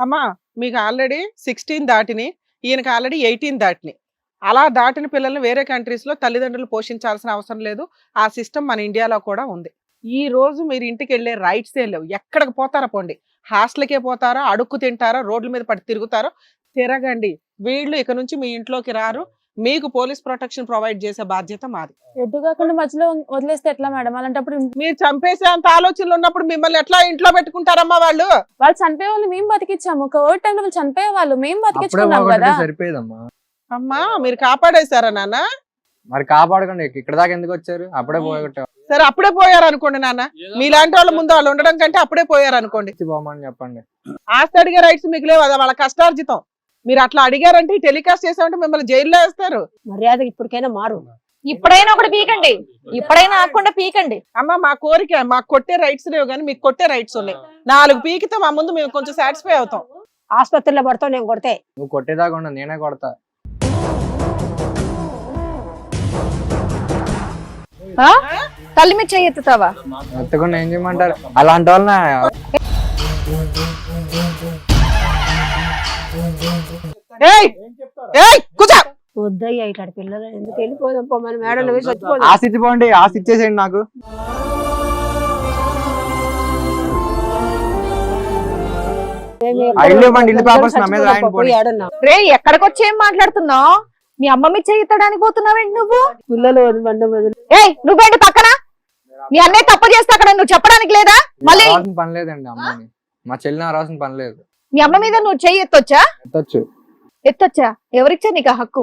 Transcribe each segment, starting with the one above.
అమ్మా మీకు ఆల్రెడీ 16 దాటిని, ఈయనకి ఆల్రెడీ 18 దాటిని. అలా దాటిన పిల్లల్ని వేరే కంట్రీస్‌లో తల్లిదండ్రులు పోషించాల్సిన అవసరం లేదు. ఆ సిస్టమ్ మన ఇండియాలో కూడా ఉంది. ఈ రోజు మీరు ఇంటికెళ్ళే రైట్సే లేవు. ఎక్కడికి పోతారో పోండి. హాస్టల్‌కే పోతారా, అడుక్కు తింటారా, రోడ్ల మీద పడి తిరుగుతారో తిరగండి. వీళ్ళు ఇక నుంచి మీ ఇంట్లోకి రారు. మీకు పోలీస్ ప్రొటెక్షన్ ప్రొవైడ్ చేసే బాధ్యత మాది. ఎటు కాకుండా మధ్యలో వదిలేస్తే ఎట్లా మేడం? అలాంటప్పుడు మీరు చంపేసే అంత ఆలోచనలు ఉన్నప్పుడు మిమ్మల్ని ఎట్లా ఇంట్లో పెట్టుకుంటారమ్మా వాళ్ళు? వాళ్ళు చనిపోయే వాళ్ళు మేము బతికిచ్చాము. కోవిడ్ టైంలో వాళ్ళు చనిపోయే వాళ్ళు మేము అప్పుడే బతికించుకున్నాం పోగొట్టే కదా. సరిపోయేదమ్మా. అమ్మా మీరు కాపాడేశారా నాన్న? మరి కాపాడకండి, ఇక్కడ దాకా ఎందుకు వచ్చారు? అప్పుడే పోగొట్టారు. సరే అప్పుడే పోయారు అనుకోండి నాన్న. మీలాంటి వాళ్ళ ముందు వాళ్ళు ఉండడం కంటే అప్పుడే పోయారు అనుకోండి. పోమని చెప్పండి. ఆస్తి అడిగే రైట్స్ మీకు లేవు, అది వాళ్ళ కష్టార్జితం. మీరు అట్లా అడిగారంటే ఈ టెలికాస్ట్ చేసామంటే మిమ్మల్ని జైల్లో వేస్తారు. మర్యాద ఇప్పటికైనా మారు. ఇప్పుడైనా ఒకటి పీకండి, ఇప్పుడైనా ఆకుండా పీకండి. అమ్మ మా కోరిక, మాకు కొట్టే రైట్స్ లేవు కానీ మీకు కొట్టే రైట్స్ ఉన్నాయి. 4 పీకితే మా ముందు మేము కొంచెం సాటిస్ఫై అవుతాం. ఆసుపత్రిలో పడతావు నేను కొడితే. నువ్వు కొట్టేదాకా ఉండదు, నేనే కొడతా. ఆ? తల్లి మీద చెయ్యి ఎత్తుతావా? ఎత్తకుండా ఏం చేయమంటారు? అలాంటి వాళ్ళ ఏయ్ ఏయ్ కూర్చో. వద్దయ్యా ఇట్లాంటి పిల్లలు ఎందుకు వెళ్ళిపోదాం మన మేడలు వేసి వచ్చిపోదాం. ఆశ ఇచ్చిపోండి, ఆశ ఇచ్చేసేయండి నాకు. ఇల్లు ఇవ్వండి, ఇల్లు పేపర్స్ నా మీద రాయండి పోనీ. రే ఎక్కడికొచ్చి ఏం మాట్లాడుతున్నావు? మీ అమ్మ మీద చెయ్యి ఎత్తడానికి పోతున్నావేంటి నువ్వు? పిల్లలు బండ బదులు ఏయ్ నువ్వేంటి పక్కన? మీ అన్నయ్య తప్పు చేస్తే అక్కడ నువ్వు చెప్పడానికి లేదా? మళ్ళీ రావాల్సిన పని లేదండి అమ్మని. మా చెల్లి రావాల్సిన పని లేదు. మీ అమ్మ మీద నువ్వు చెయ్యి ఎత్తొచ్చా? ఎత్తొచ్చు. ఎత్తొచ్చా? ఎవరిచ్చా నీకు ఆ హక్కు?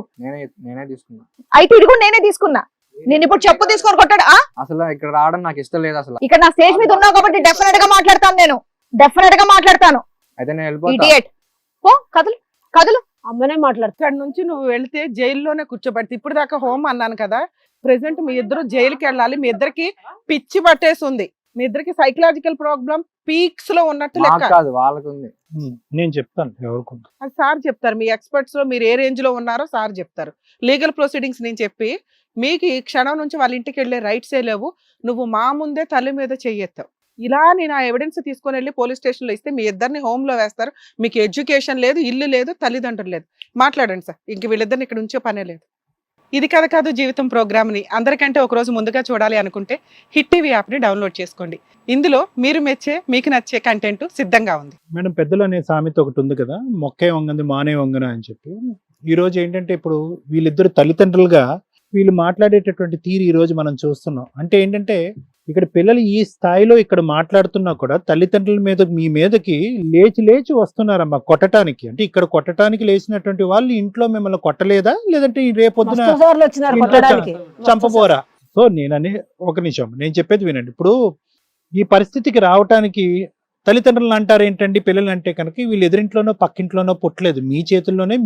నేనే తీసుకున్నా. అయితే ఇది కూడా నేనే తీసుకున్నా. నేను ఇప్పుడు చెప్పు తీసుకొని కొట్టాడు. అసలు ఇక్కడ రావడం నాకు ఇష్టం లేదు అసలు. ఇక్కడ నా స్టేజ్ మీద ఉన్నావు కాబట్టి డెఫినెట్ గా మాట్లాడతాను, నేను డెఫినెట్ గా మాట్లాడతాను. అయితే నేను వెళ్ళిపోతా. ఇడియట్. ఓ కదులు కదులు. అమ్మనే మాట్లాడుతా. ఇక్కడ నుంచి నువ్వు వెళ్తే జైల్లోనే కూర్చోబెడితే. ఇప్పుడు దాకా హోమ్ అన్నాను కదా, ప్రెసెంట్ మీ ఇద్దరు జైలుకి వెళ్ళాలి. మీ ఇద్దరికి పిచ్చి పట్టేసి ఉంది. మీ ఇద్దరికి సైకలాజికల్ ప్రాబ్లం పీక్స్ లో ఉన్నట్టు నాకు లెక్క. కాదు, వాళ్ళకు ఉంది. నేను చెప్తాను ఎవరికి. అది సార్ చెప్తారు. మీ ఎక్స్పర్ట్స్ లో మీరు ఏ రేంజ్ లో ఉన్నారో సార్ చెప్తారు. లీగల్ ప్రొసీడింగ్స్ నేను చెప్పి మీకు ఈ క్షణం నుంచి వాళ్ళ ఇంటికి వెళ్ళే రైట్సే లేవు. నువ్వు మా ముందే తల్లి మీద చెయ్యెత్తావు. ఇలా నేను ఆ ఎవిడెన్స్ తీసుకొని వెళ్ళి పోలీస్ స్టేషన్ లో ఇస్తే మీ ఇద్దరిని హోమ్ లో వేస్తారు. మీకు ఎడ్యుకేషన్ లేదు, ఇల్లు లేదు, తల్లిదండ్రులు లేదు. మాట్లాడండి సార్, ఇంక వీళ్ళిద్దరిని ఇక్కడ ఉంచే పనే లేదు. ఇది కథ కాదు జీవితం ప్రోగ్రామ్ని అందరికంటే ఒక రోజు ముందుగా చూడాలి అనుకుంటే హిట్ టీవీ యాప్ని డౌన్లోడ్ చేసుకోండి. ఇందులో మీరు మెచ్చే, మీకు నచ్చే కంటెంట్ సిద్ధంగా ఉంది. మేడం పెద్దలు అనే సామెత ఒకటి ఉంది కదా, మొక్కే వంగంది మానే వంగన అని చెప్పి. ఈ రోజు ఏంటంటే ఇప్పుడు వీళ్ళిద్దరు తల్లిదండ్రులుగా వీళ్ళు మాట్లాడేటటువంటి తీరు ఈ రోజు మనం చూస్తున్నాం. అంటే ఏంటంటే ఇక్కడ పిల్లలు ఈ స్థాయిలో ఇక్కడ మాట్లాడుతున్నా కూడా తల్లిదండ్రుల మీద మీ మీదకి లేచి వస్తున్నారమ్మా కొట్టడానికి. అంటే ఇక్కడ కొట్టడానికి లేచినటువంటి వాళ్ళు ఇంట్లో మిమ్మల్ని కొట్టలేదా, లేదంటే రేపొద్దున మస్తు సార్లు వచ్చినారు కొట్టడానికి. చంపబోరా? సో ఒక నిమిషం నేను చెప్పేది వినండి. ఇప్పుడు ఈ పరిస్థితికి రావటానికి తల్లిదండ్రులు అంటారు ఏంటండి, పిల్లలు అంటే కనుక వీళ్ళు ఎదురింట్లోనో పక్కింట్లోనో పుట్టలేదు, మీ చేతుల్లోనే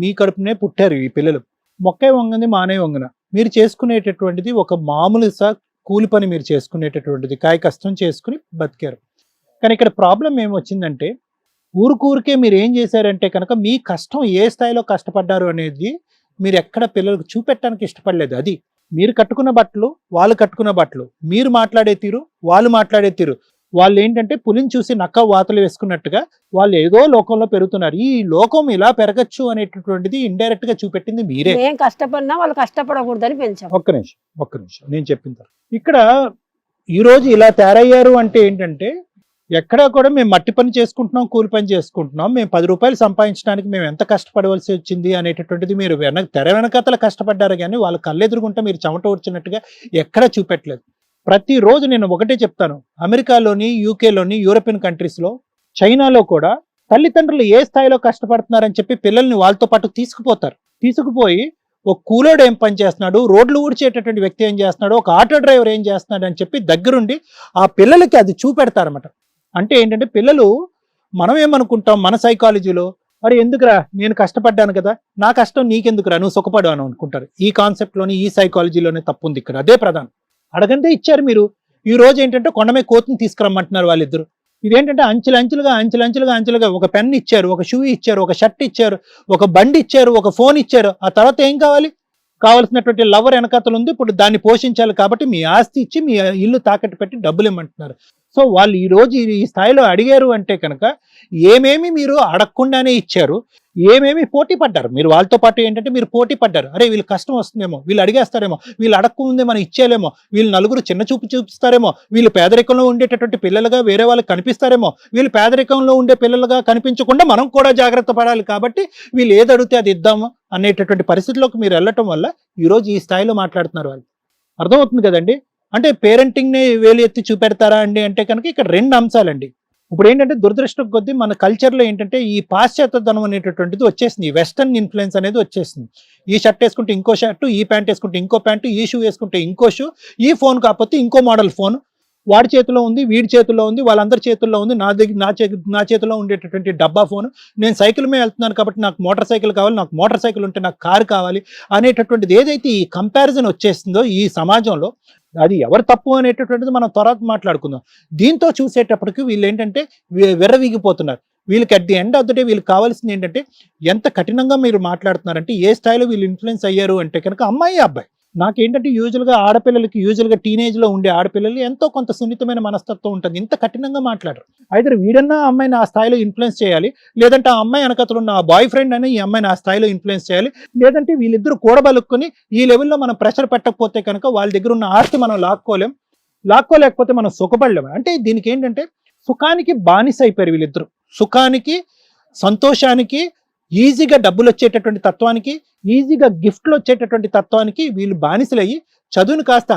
మీ కడుపునే పుట్టారు ఈ పిల్లలు. మొక్కే వంగంది మానే వంగన. మీరు చేసుకునేటటువంటిది ఒక మామూలు కూలి పని మీరు చేసుకునేటటువంటిది, కాయ కష్టం చేసుకుని బతికారు. కానీ ఇక్కడ ప్రాబ్లం ఏమొచ్చిందంటే ఊరికే మీరు ఏం చేశారంటే కనుక మీ కష్టం ఏ స్థాయిలో కష్టపడ్డారు అనేది మీరు ఎక్కడ పిల్లలకు చూపెట్టడానికి ఇష్టపడలేదు. అది మీరు కట్టుకున్న బట్టలు, వాళ్ళు కట్టుకున్న బట్టలు, మీరు మాట్లాడే తీరు, వాళ్ళు మాట్లాడే తీరు. వాళ్ళు ఏంటంటే పులిని చూసి నక్క వాతలు వేసుకున్నట్టుగా వాళ్ళు ఏదో లోకంలో పెరుగుతున్నారు. ఈ లోకం ఇలా పెరగచ్చు అనేటటువంటిది ఇండైరెక్ట్ గా చూపెట్టింది మీరే. ఏం కష్టపడినా వాళ్ళు కష్టపడకూడదని పెంచాం. ఒక్క నిమిషం నేను చెప్పిన తర్వాత ఇక్కడ ఈ రోజు ఇలా తయారయ్యారు అంటే ఏంటంటే ఎక్కడా కూడా మేము మట్టి పని చేసుకుంటున్నాం, కూలి పని చేసుకుంటున్నాం, మేము 10 రూపాయలు సంపాదించడానికి మేము ఎంత కష్టపడవలసి వచ్చింది అనేటటువంటిది మీరు తెర వెనకతల కష్టపడ్డారు కానీ వాళ్ళ కళ్ళెదురుగుంటే మీరు చెమట ఊడ్చినట్టుగా ఎక్కడా చూపెట్టలేదు. ప్రతిరోజు నేను ఒకటే చెప్తాను, అమెరికాలోని, యూకేలోని, యూరోపియన్ కంట్రీస్లో, చైనాలో కూడా తల్లిదండ్రులు ఏ స్థాయిలో కష్టపడుతున్నారని చెప్పి పిల్లల్ని వాళ్ళతో పాటు తీసుకుపోయి ఒక కూలోడు ఏం పని చేస్తున్నాడు, రోడ్లు ఊడ్చేటటువంటి వ్యక్తి ఏం చేస్తున్నాడు, ఒక ఆటో డ్రైవర్ ఏం చేస్తున్నాడు అని చెప్పి దగ్గరుండి ఆ పిల్లలకి అది చూపెడతారన్నమాట. అంటే ఏంటంటే పిల్లలు మనం ఏమనుకుంటాం మన సైకాలజీలో, మరి ఎందుకురా నేను కష్టపడ్డాను కదా, నా కష్టం నీకెందుకురా, నువ్వు సుఖపడు అని అనుకుంటారు. ఈ కాన్సెప్ట్లోని, ఈ సైకాలజీలోనే తప్పు ఉంది ఇక్కడ. అదే ప్రధానం. అడగంటే ఇచ్చారు మీరు. ఈ రోజు ఏంటంటే కొండమే కోతిని తీసుకురమ్మంటున్నారు వాళ్ళిద్దరు. ఇదేంటంటే అంచెలంచెలుగా ఒక పెన్ ఇచ్చారు, ఒక షూ ఇచ్చారు, ఒక షర్ట్ ఇచ్చారు, ఒక బండి ఇచ్చారు, ఒక ఫోన్ ఇచ్చారు. ఆ తర్వాత ఏం కావాలి? కావాల్సినటువంటి లవర్ వెనకతలు ఉంది, ఇప్పుడు దాన్ని పోషించాలి కాబట్టి మీ ఆస్తి ఇచ్చి మీ ఇల్లు తాకట్టు పెట్టి డబ్బులు ఇమ్మంటున్నారు. సో వాళ్ళు ఈ రోజు ఈ స్థాయిలో అడిగారు అంటే కనుక ఏమేమి మీరు అడగకుండానే ఇచ్చారు, ఏమేమి పోటీ పడ్డారు మీరు వాళ్ళతో పాటు ఏంటంటే మీరు పోటీ పడ్డారు. అరే వీళ్ళు కష్టం వస్తుందేమో, వీళ్ళు అడిగేస్తారేమో, వీళ్ళు అడగకముందే మనం ఇచ్చేలేమో, వీళ్ళు నలుగురు చిన్న చూపు చూపిస్తారేమో, వీళ్ళు పేదరికంలో ఉండేటటువంటి పిల్లలుగా వేరే వాళ్ళకి కనిపిస్తారేమో, వీళ్ళు పేదరికంలో ఉండే పిల్లలుగా కనిపించకుండా మనం కూడా జాగ్రత్త పడాలి కాబట్టి వీళ్ళు ఏది అడిగితే అది ఇద్దాము అనేటటువంటి పరిస్థితిలోకి మీరు వెళ్ళటం వల్ల ఈరోజు ఈ స్థాయిలో మాట్లాడుతున్నారు వాళ్ళు. అర్థమవుతుంది కదండి. అంటే పేరెంటింగ్ని వేలు ఎత్తి చూపెడతారా అండి అంటే కనుక ఇక్కడ రెండు అంశాలండి. ఇప్పుడు ఏంటంటే దురదృష్టం కొద్దీ మన కల్చర్లో ఏంటంటే ఈ పాశ్చాత్యధనం అనేటటువంటిది వచ్చేసింది, వెస్టర్న్ ఇన్ఫ్లుయెన్స్ అనేది వచ్చేసింది. ఈ షర్ట్ వేసుకుంటే ఇంకో షర్టు, ఈ ప్యాంట్ వేసుకుంటే ఇంకో ప్యాంటు, ఈ షూ వేసుకుంటే ఇంకో షూ, ఈ ఫోన్ కాకపోతే ఇంకో మోడల్ ఫోన్, వాడి చేతిలో ఉంది, వీడి చేతిలో ఉంది, వాళ్ళందరి చేతుల్లో ఉంది, నా చేతిలో ఉండేటటువంటి డబ్బా ఫోన్, నేను సైకిల్ మీద వెళ్తున్నాను కాబట్టి నాకు మోటార్ సైకిల్ కావాలి, నాకు మోటార్ సైకిల్ ఉంటే నాకు కారు కావాలి అనేటటువంటిది ఏదైతే ఈ కంపారిజన్ వచ్చేస్తుందో ఈ సమాజంలో, అది ఎవరు తప్పు అనేటటువంటిది మనం తర్వాత మాట్లాడుకుందాం. దీంతో చూసేటప్పటికి వీళ్ళు ఏంటంటే విర్రవీగిపోతున్నారు. వీళ్ళకి at the end of the day వీళ్ళకి కావాల్సింది ఏంటంటే ఎంత కఠినంగా మీరు మాట్లాడుతున్నారంటే ఏ స్థాయిలో వీళ్ళు ఇన్ఫ్లుయెన్స్ అయ్యారు అంటే కనుక అమ్మాయి అబ్బాయి. నాకేంటంటే యూజువల్గా ఆడపిల్లలకి యూజువల్గా టీనేజ్లో ఉండే ఆడపిల్లలు ఎంతో కొంత సున్నితమైన మనస్తత్వం ఉంటుంది, ఇంత కఠినంగా మాట్లాడరు. అయితే వీడన్నా అమ్మాయిని ఆ స్థాయిలో ఇన్ఫ్లుయెన్స్ చేయాలి, లేదంటే ఆ అమ్మాయి వెనకతలు ఉన్న ఆ బాయ్ ఫ్రెండ్ అని ఈ అమ్మాయిని ఆ స్థాయిలో ఇన్ఫ్లుయెన్స్ చేయాలి, లేదంటే వీళ్ళిద్దరూ కూడబలుక్కుని ఈ లెవెల్లో మనం ప్రెషర్ పెట్టకపోతే కనుక వాళ్ళ దగ్గర ఉన్న ఆస్తి మనం లాక్కోలేకపోతే మనం సుఖపడలేము. అంటే దీనికి ఏంటంటే సుఖానికి బానిస అయిపోయారు వీళ్ళిద్దరు. సుఖానికి, సంతోషానికి, ఈజీగా డబ్బులు వచ్చేటటువంటి తత్వానికి, ఈజీగా గిఫ్ట్లు వచ్చేటటువంటి తత్వానికి వీళ్ళు బానిసలయ్యి చదువుని కాస్త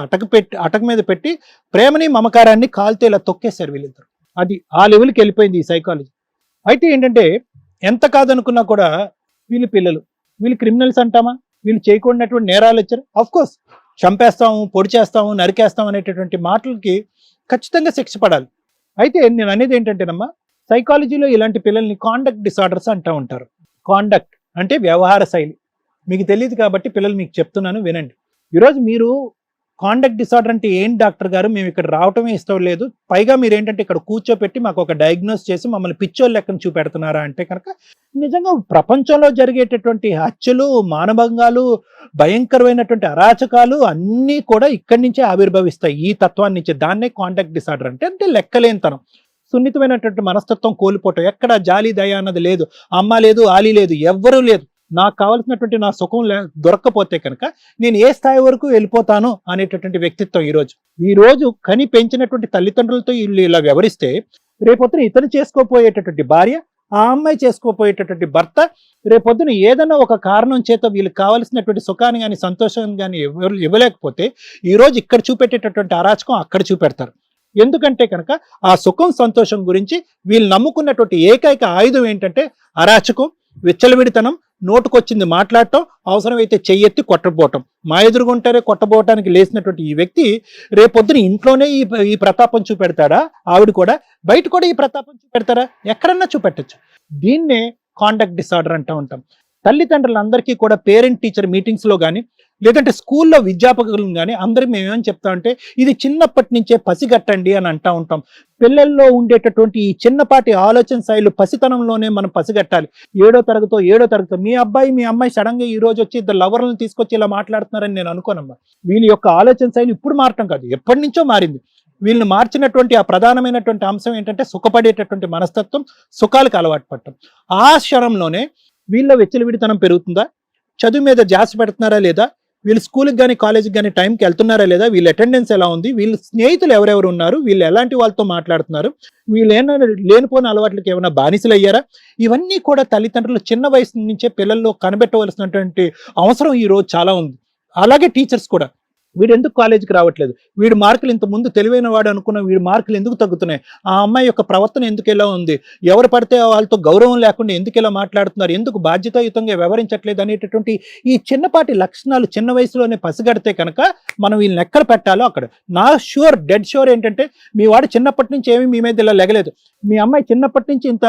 అటక మీద పెట్టి ప్రేమని మమకారాన్ని కాల్తో ఇలా తొక్కేశారు వీళ్ళిద్దరు. అది ఆ లెవెల్కి వెళ్ళిపోయింది ఈ సైకాలజీ. అయితే ఏంటంటే ఎంత కాదనుకున్నా కూడా వీళ్ళు పిల్లలు, వీళ్ళు క్రిమినల్స్ అంటామా, వీళ్ళు చేయకూడనటువంటి నేరాలు వచ్చారు. ఆఫ్ కోర్స్ చంపేస్తాము, పొడి చేస్తాము, నరికేస్తాము అనేటటువంటి మాటలకి ఖచ్చితంగా శిక్ష పడాలి. అయితే నేను అనేది ఏంటంటేనమ్మా, సైకాలజీలో ఇలాంటి పిల్లల్ని కాండక్ట్ డిసార్డర్స్ అంటూ ఉంటారు. కాండక్ట్ అంటే వ్యవహార శైలి. మీకు తెలియదు కాబట్టి పిల్లలు మీకు చెప్తున్నాను, వినండి. ఈరోజు మీరు కాండక్ట్ డిసార్డర్ అంటే ఏంటి డాక్టర్ గారు, మేము ఇక్కడ రావటమే ఇష్టం లేదు, పైగా మీరు ఏంటంటే ఇక్కడ కూర్చోపెట్టి మాకు ఒక డయాగ్నోస్ చేసి మమ్మల్ని పిచ్చోళ్ళు లెక్కన చూపెడుతున్నారా అంటే కనుక నిజంగా ప్రపంచంలో జరిగేటటువంటి హత్యలు, మానభంగాలు, భయంకరమైనటువంటి అరాచకాలు అన్నీ కూడా ఇక్కడి నుంచే ఆవిర్భవిస్తాయి, ఈ తత్వాన్ని నుంచే. దాన్నే కాండక్ట్ డిసార్డర్ అంటే లెక్కలేనితనం, సున్నితమైనటువంటి మనస్తత్వం కోల్పోవటం, ఎక్కడ జాలి దయ అన్నది లేదు, అమ్మ లేదు, ఆలి లేదు, ఎవ్వరూ లేదు. నాకు కావాల్సినటువంటి నా సుఖం దొరక్కపోతే కనుక నేను ఏ స్థాయి వరకు వెళ్ళిపోతాను అనేటటువంటి వ్యక్తిత్వం ఈ రోజు కని పెంచినటువంటి తల్లిదండ్రులతో వీళ్ళు ఇలా వ్యవహరిస్తే రేపొద్దున ఇతను చేసుకోపోయేటటువంటి భార్య, ఆ అమ్మాయి చేసుకోపోయేటటువంటి భర్త, రేపొద్దున ఏదైనా ఒక కారణం చేత వీళ్ళకి కావాల్సినటువంటి సుఖాన్ని కానీ సంతోషాన్ని కానీ ఇవ్వలేకపోతే ఈరోజు ఇక్కడ చూపెట్టేటటువంటి అరాచకం అక్కడ చూపెడతారు. ఎందుకంటే కనుక ఆ సుఖం సంతోషం గురించి వీళ్ళు నమ్ముకున్నటువంటి ఏకైక ఆయుధం ఏంటంటే అరాచకం, విచ్చలవిడితనం, నోటుకొచ్చింది మాట్లాడటం, అవసరమైతే చెయ్యెత్తి కొట్టబోవటం. మా ఎదురుగుంటారే కొట్టబోవటానికి లేచినటువంటి ఈ వ్యక్తి రేపొద్దున ఇంట్లోనే ఈ ప్రతాపం చూపెడతాడా, ఆవిడ కూడా బయట కూడా ఈ ప్రతాపం చూపెడతారా, ఎక్కడన్నా చూపెట్టచ్చు. దీన్నే కాండక్ట్ డిసార్డర్ అంటూ ఉంటాం. తల్లిదండ్రులందరికీ కూడా పేరెంట్ టీచర్ మీటింగ్స్లో కానీ లేదంటే స్కూల్లో విద్యాపకులను కానీ అందరూ మేమేమని చెప్తామంటే ఇది చిన్నప్పటి నుంచే పసిగట్టండి అని అంటూ ఉంటాం. పిల్లల్లో ఉండేటటువంటి ఈ చిన్నపాటి ఆలోచన శైలి పసితనంలోనే మనం పసిగట్టాలి. 7వ తరగతి మీ అబ్బాయి మీ అమ్మాయి సడన్ గా ఈ రోజు వచ్చి ఇద్దరు లవర్లను తీసుకొచ్చి ఇలా మాట్లాడుతున్నారని నేను అనుకోనమ్మా. వీళ్ళ యొక్క ఆలోచన శైలి ఇప్పుడు మారటం కాదు, ఎప్పటి నుంచో మారింది. వీళ్ళని మార్చినటువంటి ఆ ప్రధానమైనటువంటి అంశం ఏంటంటే సుఖపడేటటువంటి మనస్తత్వం, సుఖాలకు అలవాటు పడటం. ఆ క్షణంలోనే వీళ్ళ వెచ్చలవిడితనం పెరుగుతుందా, చదువు మీద ధ్యాస పెడుతున్నారా లేదా, వీళ్ళు స్కూల్కి కానీ కాలేజీకి కానీ టైంకి వెళ్తున్నారా లేదా, వీళ్ళ అటెండెన్స్ ఎలా ఉంది, వీళ్ళ స్నేహితులు ఎవరెవరు ఉన్నారు, వీళ్ళు ఎలాంటి వాళ్ళతో మాట్లాడుతున్నారు, వీళ్ళు ఏమైనా లేనిపోయిన అలవాట్లకి ఏమైనా బానిసలు అయ్యారా, ఇవన్నీ కూడా తల్లిదండ్రులు చిన్న వయసు నుంచే పిల్లల్లో కనిపెట్టవలసినటువంటి అవసరం ఈ రోజు చాలా ఉంది. అలాగే టీచర్స్ కూడా వీడు ఎందుకు కాలేజీకి రావట్లేదు, వీడి మార్కులు ఇంత ముందు తెలివైన వాడు అనుకున్న వీడి మార్కులు ఎందుకు తగ్గుతున్నాయి, ఆ అమ్మాయి యొక్క ప్రవర్తన ఎందుకు ఎలా ఉంది, ఎవరు పడితే వాళ్ళతో గౌరవం లేకుండా ఎందుకు ఇలా మాట్లాడుతున్నారు, ఎందుకు బాధ్యతాయుతంగా వ్యవహరించట్లేదు అనేటటువంటి ఈ చిన్నపాటి లక్షణాలు చిన్న వయసులోనే పసిగడితే కనుక మనం వీళ్ళని ఎక్కడ పెట్టాలో అక్కడ. నా డెడ్ షూర్ ఏంటంటే మీ వాడు చిన్నప్పటి నుంచి ఏమీ మీ మీద ఇలా లెగలేదు, మీ అమ్మాయి చిన్నప్పటి నుంచి ఇంత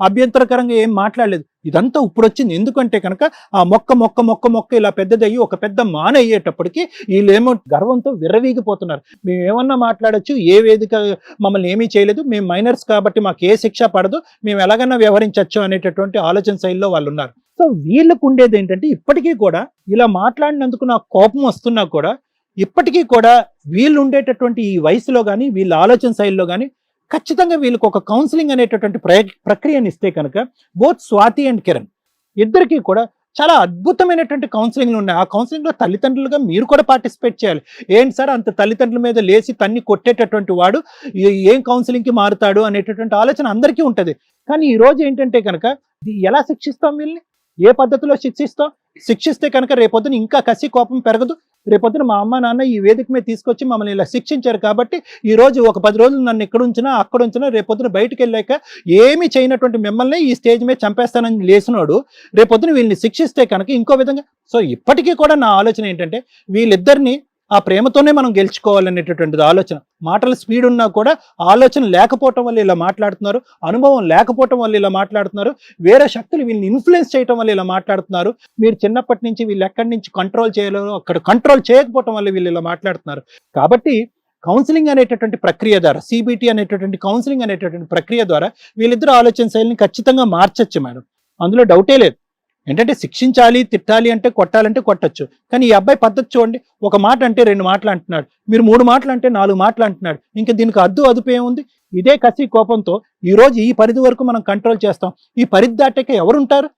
అభ్యంతరకరంగా ఏం మాట్లాడలేదు, ఇదంతా ఇప్పుడు వచ్చింది. ఎందుకంటే కనుక ఆ మొక్క ఇలా పెద్దదయ్యి ఒక పెద్ద మాన అయ్యేటప్పటికి వీళ్ళేమో గర్వంతో విర్రవీగిపోతున్నారు. మేము ఏమన్నా మాట్లాడచ్చు, ఏ వేదిక మమ్మల్ని ఏమీ చేయలేదు, మేము మైనర్స్ కాబట్టి మాకు ఏ శిక్ష పడదు, మేము ఎలాగన్నా వ్యవహరించవచ్చు అనేటటువంటి ఆలోచన శైలిలో వాళ్ళు ఉన్నారు. సో వీళ్ళకు ఉండేది ఏంటంటే ఇప్పటికీ కూడా ఇలా మాట్లాడినందుకు నాకు కోపం వస్తున్నా కూడా ఇప్పటికీ కూడా వీళ్ళు ఉండేటటువంటి ఈ వయసులో కానీ వీళ్ళ ఆలోచన శైలిలో కానీ ఖచ్చితంగా వీళ్ళకి ఒక కౌన్సిలింగ్ అనేటటువంటి ప్రక్రియని ఇస్తే కనుక బోత్ స్వాతి అండ్ కిరణ్ ఇద్దరికి కూడా చాలా అద్భుతమైనటువంటి కౌన్సిలింగ్లు ఉన్నాయి. ఆ కౌన్సిలింగ్లో తల్లిదండ్రులుగా మీరు కూడా పార్టిసిపేట్ చేయాలి. ఏంటి సార్ అంత తల్లిదండ్రుల మీద లేచి తన్ని కొట్టేటటువంటి వాడు ఏం కౌన్సిలింగ్కి మారుతాడు అనేటటువంటి ఆలోచన అందరికీ ఉంటుంది. కానీ ఈ రోజు ఏంటంటే కనుక ఎలా శిక్షిస్తాం వీళ్ళని, ఏ పద్ధతిలో శిక్షిస్తే కనుక రేపొద్దున ఇంకా కసి కోపం పెరగదు. రేపొద్దున మా అమ్మ నాన్న ఈ వేదిక మీద తీసుకొచ్చి మమ్మల్ని ఇలా శిక్షించారు కాబట్టి ఈ రోజు ఒక 10 రోజులు నన్ను ఇక్కడ ఉంచినా అక్కడ ఉంచినా రేపొద్దున బయటకు వెళ్ళాక ఏమీ చేయనటువంటి మిమ్మల్ని ఈ స్టేజ్ మీద చంపేస్తానని లేచినోడు రేపొద్దున వీళ్ళని శిక్షిస్తే కనుక ఇంకో విధంగా. సో ఇప్పటికీ కూడా నా ఆలోచన ఏంటంటే వీళ్ళిద్దరిని ఆ ప్రేమతోనే మనం గెలుచుకోవాలనేటటువంటిది ఆలోచన. మాటల స్పీడ్ ఉన్నా కూడా ఆలోచన లేకపోవటం వల్ల ఇలా మాట్లాడుతున్నారు, అనుభవం లేకపోవటం వల్ల ఇలా మాట్లాడుతున్నారు, వేరే శక్తులు వీళ్ళని ఇన్ఫ్లుయెన్స్ చేయటం వల్ల ఇలా మాట్లాడుతున్నారు. మీరు చిన్నప్పటి నుంచి వీళ్ళు ఎక్కడి నుంచి కంట్రోల్ చేయలేరు, అక్కడ కంట్రోల్ చేయకపోవటం వల్ల వీళ్ళు ఇలా మాట్లాడుతున్నారు. కాబట్టి కౌన్సిలింగ్ అనేటటువంటి ప్రక్రియ ద్వారా, సిబిటి అనేటటువంటి కౌన్సిలింగ్ అనేటటువంటి ప్రక్రియ ద్వారా వీళ్ళిద్దరు ఆలోచన శైలిని ఖచ్చితంగా మార్చచ్చు మేడం, అందులో డౌటే లేదు. ఏంటంటే శిక్షించాలి, తిట్టాలి అంటే కొట్టాలంటే కొట్టచ్చు. కానీ ఈ అబ్బాయి పద్ధతి చూడండి, ఒక మాట అంటే 2 మాటలు అంటున్నాడు, మీరు 3 మాటలు అంటే 4 మాటలు అంటున్నాడు. ఇంకా దీనికి అదుపు ఏముంది? ఇదే కసి కోపంతో ఈ రోజు ఈ పరిధి వరకు మనం కంట్రోల్ చేస్తాం. ఈ పరిధి దాటాక ఎవరుంటారు?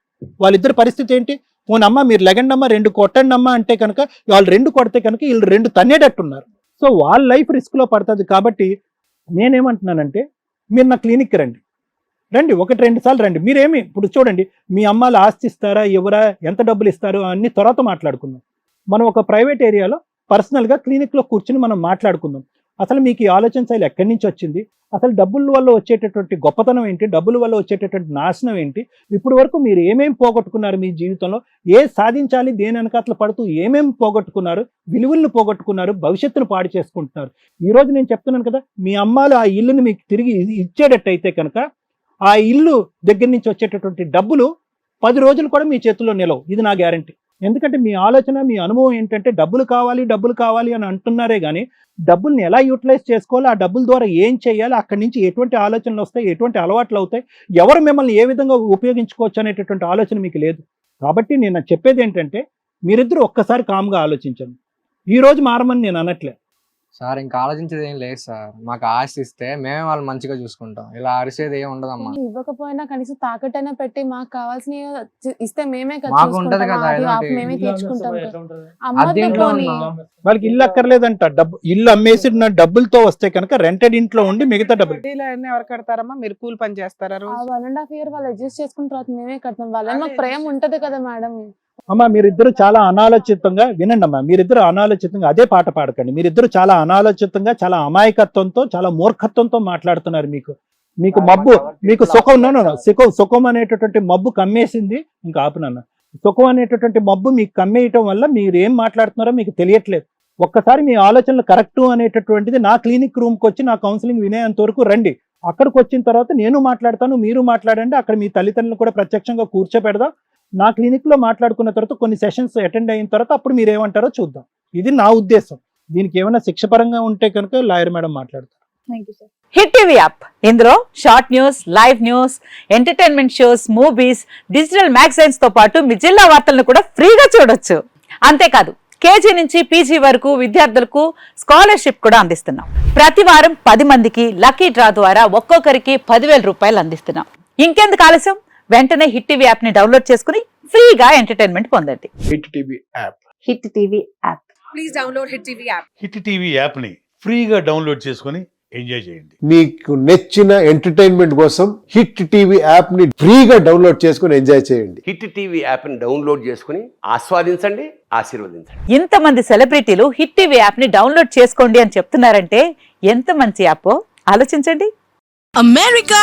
వాళ్ళిద్దరి పరిస్థితి ఏంటి? పోనమ్మ మీరు లెగండమ్మా 2 కొట్టండి అమ్మా అంటే కనుక వాళ్ళు 2 కొడితే కనుక వీళ్ళు 2 తన్నేటట్టున్నారు. సో వాళ్ళ లైఫ్ రిస్క్లో పడుతుంది. కాబట్టి నేనేమంటున్నానంటే మీరు నా క్లినిక్కి రండి, 1-2 సార్లు రండి. మీరేమి ఇప్పుడు చూడండి, మీ అమ్మాలు ఆస్తి ఇస్తారా ఎవరా, ఎంత డబ్బులు ఇస్తారు అన్ని తర్వాత మాట్లాడుకుందాం. మనం ఒక ప్రైవేట్ ఏరియాలో పర్సనల్గా క్లినిక్లో కూర్చుని మనం మాట్లాడుకుందాం. అసలు మీకు ఈ ఆలోచన శైలి ఎక్కడి నుంచి వచ్చింది, అసలు డబ్బుల వల్ల వచ్చేటటువంటి గొప్పతనం ఏంటి, డబ్బుల వల్ల వచ్చేటటువంటి నాశనం ఏంటి, ఇప్పుడు వరకు మీరు ఏమేమి పోగొట్టుకున్నారు మీ జీవితంలో, సాధించాలి దేని వెనకాతలు పడుతూ ఏమేమి పోగొట్టుకున్నారు, విలువలను పోగొట్టుకున్నారు, భవిష్యత్తును పాడు చేసుకుంటున్నారు. ఈరోజు నేను చెప్తున్నాను కదా, మీ అమ్మాలు ఆ ఇల్లుని మీకు తిరిగి ఇచ్చేటట్టయితే కనుక ఆ ఇల్లు దగ్గర నుంచి వచ్చేటటువంటి డబ్బులు 10 రోజులు కూడా మీ చేతుల్లో నిలవు. ఇది నా గ్యారంటీ. ఎందుకంటే మీ ఆలోచన, మీ అనుభవం ఏంటంటే డబ్బులు కావాలి అని అంటున్నారే కానీ డబ్బుల్ని ఎలా యూటిలైజ్ చేసుకోవాలి, ఆ డబ్బుల ద్వారా ఏం చేయాలి, అక్కడి నుంచి ఎటువంటి ఆలోచనలు వస్తాయి, ఎటువంటి అలవాట్లు అవుతాయి, ఎవరు మిమ్మల్ని ఏ విధంగా ఉపయోగించుకోవచ్చు అనేటటువంటి ఆలోచన మీకు లేదు. కాబట్టి నేను చెప్పేది ఏంటంటే మీరిద్దరూ ఒక్కసారి కామ్గా ఆలోచించండి. ఈ రోజు మారమని నేను అనట్లే సార్. ఇంకా ఆలోచించేది ఏం లేదు సార్. మాకు ఆస్తి ఇస్తే మేమే వాళ్ళు మంచిగా చూసుకుంటాం, ఇలా అరిసేది ఏం ఉండదమ్మా. ఇవ్వకపోయినా కనీసం తాకట్టైనా పెట్టి మాకు కావాల్సిన ఇస్తే మేమే మాకు ఉంటది కదా, మేమే తెచ్చుకుంటాం. వాళ్ళకి ఇల్లు అక్కర్లేదంట, ఇల్లు అమ్మేసి డబ్బులతో వస్తే కనుక రెంటెడ్ ఇంట్లో ఉండి మిగతా డబ్బులు ఎవరు కడతారమ్మా? మీరు కూలి పని చేస్తారా? 1.5 year వాళ్ళు అడ్జస్ట్ చేసుకున్న తర్వాత మేమే కడతాం. వాళ్ళని మాకు ప్రేమ ఉంటది కదా మేడం. అమ్మా మీరిద్దరు చాలా అనాలోచితంగా వినండి అమ్మా, మీరిద్దరు అనాలోచితంగా అదే పాట పాడకండి. మీరిద్దరు చాలా అనాలోచితంగా, చాలా అమాయకత్వంతో, చాలా మూర్ఖత్వంతో మాట్లాడుతున్నారు. మీకు మబ్బు, మీకు సుఖం అనేటటువంటి మబ్బు కమ్మేసింది. ఇంకా ఆపునన్న, సుఖం అనేటటువంటి మబ్బు మీకు కమ్మేయటం వల్ల మీరు ఏం మాట్లాడుతున్నారో మీకు తెలియట్లేదు. ఒక్కసారి మీ ఆలోచనలు కరెక్టు అనేటటువంటిది నా క్లినిక్ రూమ్కి వచ్చి నా కౌన్సిలింగ్ వినేంత వరకు రండి. అక్కడికి వచ్చిన తర్వాత నేను మాట్లాడతాను, మీరు మాట్లాడండి. అక్కడ మీ తల్లిదండ్రులు కూడా ప్రత్యక్షంగా కూర్చోపెడదాం. నా క్లినిక్లో మాట్లాడుకున్న తర్వాత కొన్ని సెషన్స్ అటెండ్ అయిన తర్వాత అప్పుడు మీరు ఏమంటారో చూద్దాం. ఇది నా ఉద్దేశం. దీనికి ఏమైనా శిక్షపరంగా ఉంటే కనుక లాయర్ మేడం మాట్లాడతారు. హిట్ టీవీ యాప్, ఇందులో short news, live news, entertainment shows, movies, digital magazines తో పాటు మీ జిల్లా వార్తలను కూడా ఫ్రీగా చూడొచ్చు. అంతేకాదు కేజీ నుంచి పీజీ వరకు విద్యార్థులకు స్కాలర్షిప్ కూడా అందిస్తున్నాం. ప్రతి వారం 10 మందికి లక్కీ డ్రా ద్వారా ఒక్కొక్కరికి 10,000 రూపాయలు అందిస్తున్నాం. ఇంకెందుకు ఆలస్యం, వెంటనే హిట్ టీవీ యాప్ ని డౌన్లోడ్ చేసుకుని ఫ్రీగా ఎంటర్టైన్మెంట్ పొందండి. Hit TV app. Hit TV app. Please download hit TV app. Hit TV app ని ఫ్రీగా డౌన్లోడ్ చేసుకొని ఎంజాయ్ చేయండి. మీకు నచ్చిన ఎంటర్టైన్మెంట్ కోసం హిట్ టీవీ యాప్ ని ఫ్రీగా డౌన్లోడ్ చేసుకొని ఎంజాయ్ చేయండి. హిట్ టీవీ యాప్ ని డౌన్లోడ్ చేసుకుని ఆస్వాదించండి, ఆశీర్వదించండి. ఇంతమంది సెలబ్రిటీలు హిట్ టీవీ యాప్ ని డౌన్లోడ్ చేసుకోండి అని చెప్తున్నారంటే ఎంత మంచి యాప్ ఆలోచించండి. అమెరికా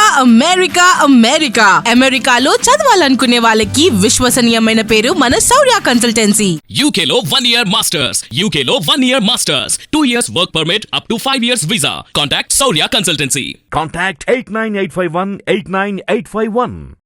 అమెరికాలో చదవాలనుకునే వాళ్ళకి విశ్వసనీయమైన పేరు మన శౌర్య కన్సల్టెన్సీ. యూకేలో 1 year masters, యూకేలో 1 year masters, 2 years work permit up to 5 years visa. Contact Saurya Consultancy. Contact 89851 89851.